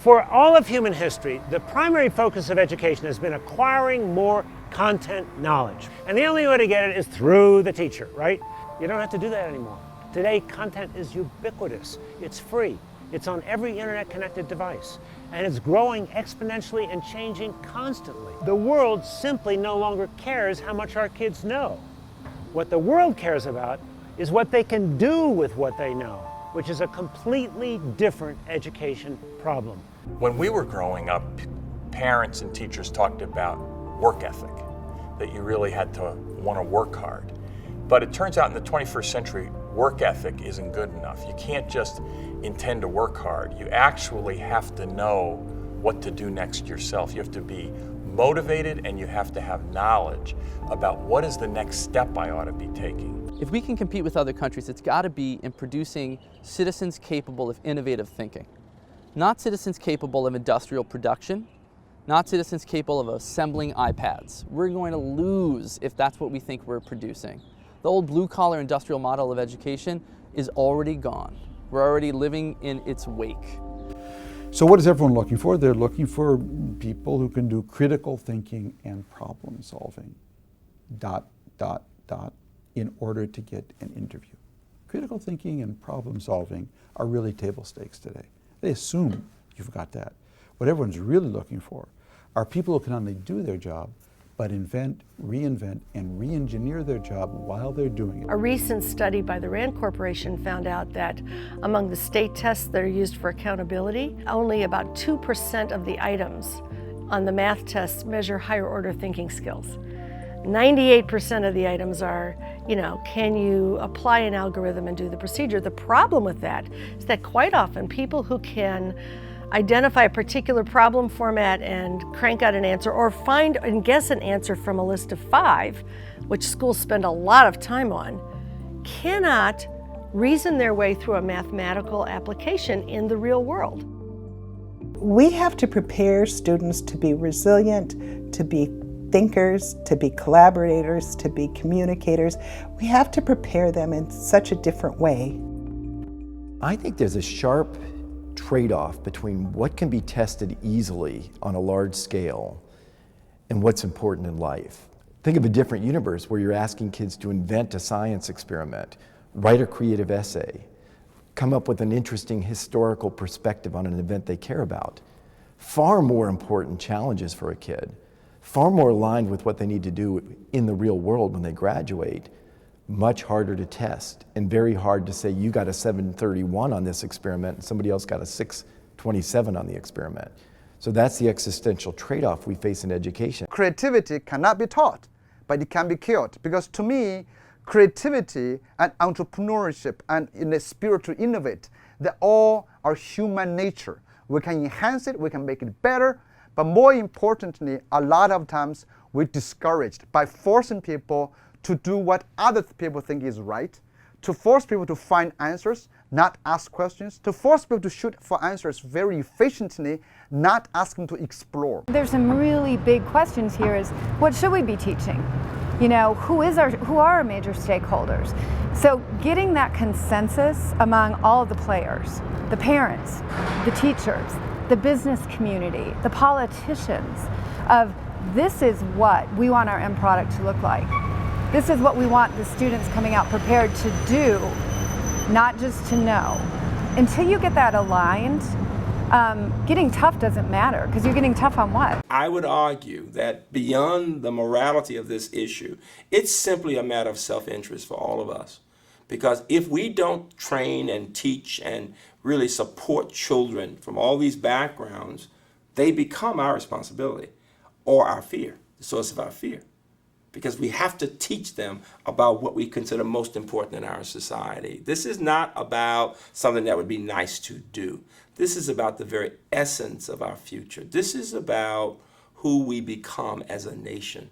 For all of human history, the primary focus of education has been acquiring more content knowledge. And the only way to get it is through the teacher, right? You don't have to do that anymore. Today, content is ubiquitous. It's free. It's on every internet-connected device. And it's growing exponentially and changing constantly. The world simply no longer cares how much our kids know. What the world cares about is what they can do with what they know, which is a completely different education problem. When we were growing up, parents and teachers talked about work ethic, that you really had to want to work hard. But it turns out in the 21st century, work ethic isn't good enough. You can't just intend to work hard. You actually have to know what to do next yourself. You have to be motivated and you have to have knowledge about what is the next step I ought to be taking. If we can compete with other countries, it's got to be in producing citizens capable of innovative thinking. Not citizens capable of industrial production, not citizens capable of assembling iPads. We're going to lose if that's what we think we're producing. The old blue-collar industrial model of education is already gone. We're already living in its wake. So what is everyone looking for? They're looking for people who can do critical thinking and problem solving, ... in order to get an interview. Critical thinking and problem solving are really table stakes today. They assume you've got that. What everyone's really looking for are people who can not only do their job, but invent, reinvent, and re-engineer their job while they're doing it. A recent study by the RAND Corporation found out that among the state tests that are used for accountability, only about 2% of the items on the math tests measure higher order thinking skills. 98% of the items are, can you apply an algorithm and do the procedure? The problem with that is that quite often people who can identify a particular problem format and crank out an answer, or find and guess an answer from a list of 5, which schools spend a lot of time on, cannot reason their way through a mathematical application in the real world. We have to prepare students to be resilient, to be thinkers, to be collaborators, to be communicators. We have to prepare them in such a different way. I think there's a sharp trade-off between what can be tested easily on a large scale and what's important in life. Think of a different universe where you're asking kids to invent a science experiment, write a creative essay, come up with an interesting historical perspective on an event they care about. Far more important challenges for a kid, far more aligned with what they need to do in the real world when they graduate. Much harder to test and very hard to say you got a 731 on this experiment and somebody else got a 627 on the experiment. So that's the existential trade-off we face in education. Creativity cannot be taught, but it can be cured. Because to me, creativity and entrepreneurship and in the spirit to innovate, they all are human nature. We can enhance it, we can make it better, but more importantly, a lot of times we're discouraged by forcing people to do what other people think is right, to force people to find answers, not ask questions, to force people to shoot for answers very efficiently, not ask them to explore. There's some really big questions here is, what should we be teaching? Who are our major stakeholders? So getting that consensus among all of the players, the parents, the teachers, the business community, the politicians, of this is what we want our end product to look like. This is what we want the students coming out prepared to do, not just to know. Until you get that aligned, getting tough doesn't matter, because you're getting tough on what? I would argue that beyond the morality of this issue, it's simply a matter of self-interest for all of us. Because if we don't train and teach and really support children from all these backgrounds, they become our responsibility or our fear, the source of our fear. Because we have to teach them about what we consider most important in our society. This is not about something that would be nice to do. This is about the very essence of our future. This is about who we become as a nation.